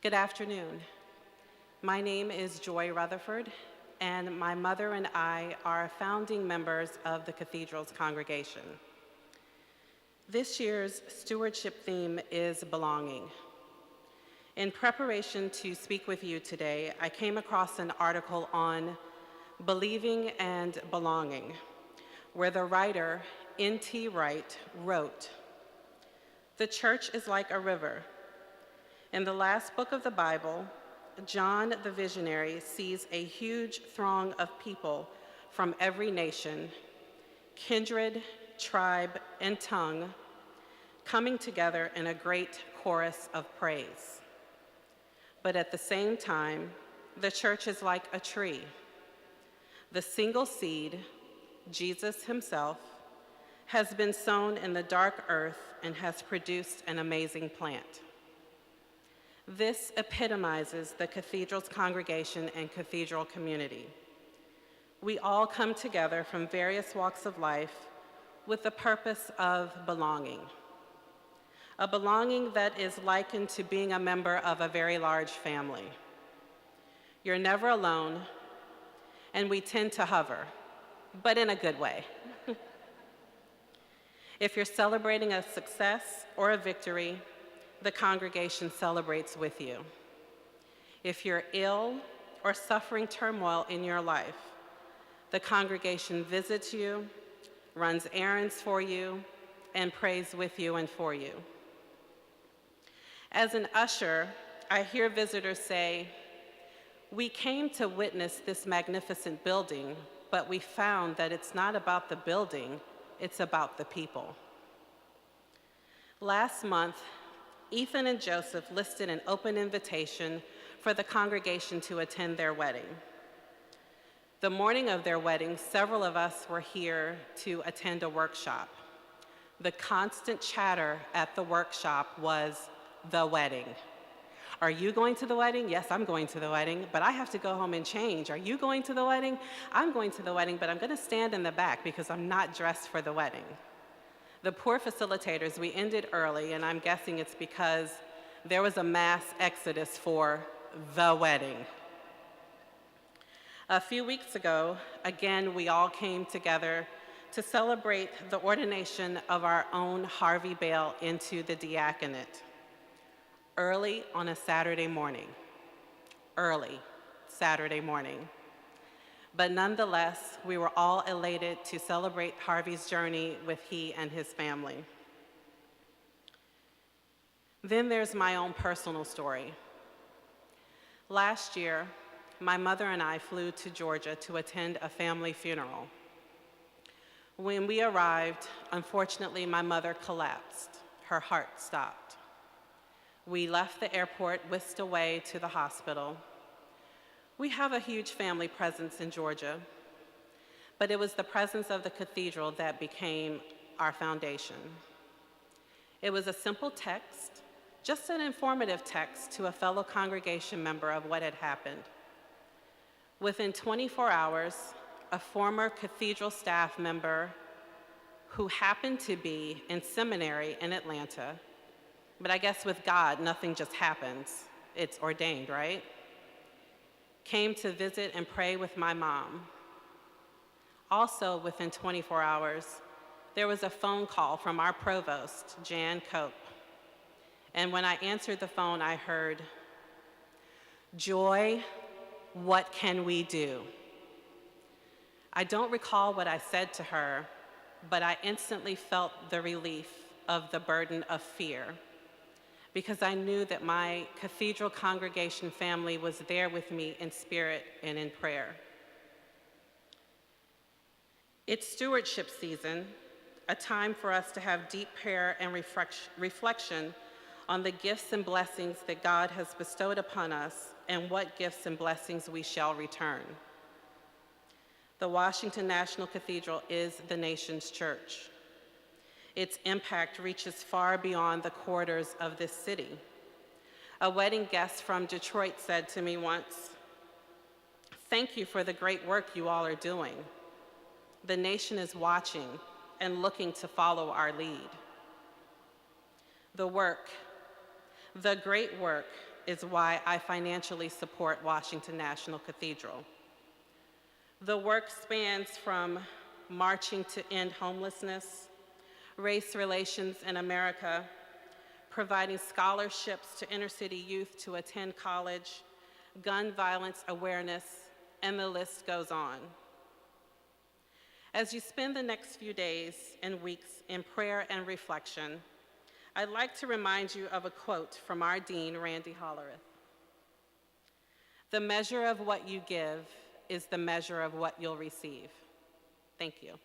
Good afternoon. My name is Joy Rutherford, and my mother and I are founding members of the Cathedral's congregation. This year's stewardship theme is belonging. In preparation to speak with you today, I came across an article on believing and belonging, where the writer, N.T. Wright, wrote, "The church is like a river. In the last book of the Bible, John the visionary sees a huge throng of people from every nation, kindred, tribe, and tongue coming together in a great chorus of praise. But at the same time, the church is like a tree. The single seed, Jesus himself, has been sown in the dark earth and has produced an amazing plant. This epitomizes the Cathedral's congregation and Cathedral community. We all come together from various walks of life with the purpose of belonging. A belonging that is likened to being a member of a very large family. You're never alone, and we tend to hover, but in a good way. If you're celebrating a success or a victory, the congregation celebrates with you. If you're ill or suffering turmoil in your life, the congregation visits you, runs errands for you, and prays with you and for you. As an usher, I hear visitors say, "We came to witness this magnificent building, but we found that it's not about the building, it's about the people." Last month, Ethan and Joseph listed an open invitation for the congregation to attend their wedding. The morning of their wedding, several of us were here to attend a workshop. The constant chatter at the workshop was the wedding. Are you going to the wedding? Yes, I'm going to the wedding, but I have to go home and change. Are you going to the wedding? I'm going to the wedding, but I'm going to stand in the back because I'm not dressed for the wedding. The poor facilitators, we ended early, and I'm guessing it's because there was a mass exodus for the wedding. A few weeks ago, again, we all came together to celebrate the ordination of our own Harvey Bale into the diaconate, early on a Saturday morning. Early Saturday morning. But nonetheless, we were all elated to celebrate Harvey's journey with he and his family. Then there's my own personal story. Last year, my mother and I flew to Georgia to attend a family funeral. When we arrived, unfortunately, my mother collapsed. Her heart stopped. We left the airport, whisked away to the hospital. We have a huge family presence in Georgia, but it was the presence of the cathedral that became our foundation. It was a simple text, just an informative text to a fellow congregation member of what had happened. Within 24 hours, a former cathedral staff member who happened to be in seminary in Atlanta, but I guess with God, nothing just happens. It's ordained, right? Came to visit and pray with my mom. Also, within 24 hours, there was a phone call from our provost, Jan Cope. And when I answered the phone, I heard, "Joy, what can we do?" I don't recall what I said to her, but I instantly felt the relief of the burden of fear, because I knew that my cathedral congregation family was there with me in spirit and in prayer. It's stewardship season, a time for us to have deep prayer and reflection on the gifts and blessings that God has bestowed upon us and what gifts and blessings we shall return. The Washington National Cathedral is the nation's church. Its impact reaches far beyond the corridors of this city. A wedding guest from Detroit said to me once, "Thank you for the great work you all are doing. The nation is watching and looking to follow our lead." The great work is why I financially support Washington National Cathedral. The work spans from marching to end homelessness, race relations in America, providing scholarships to inner city youth to attend college, gun violence awareness, and the list goes on. As you spend the next few days and weeks in prayer and reflection, I'd like to remind you of a quote from our Dean, Randy Hollerith. "The measure of what you give is the measure of what you'll receive." Thank you.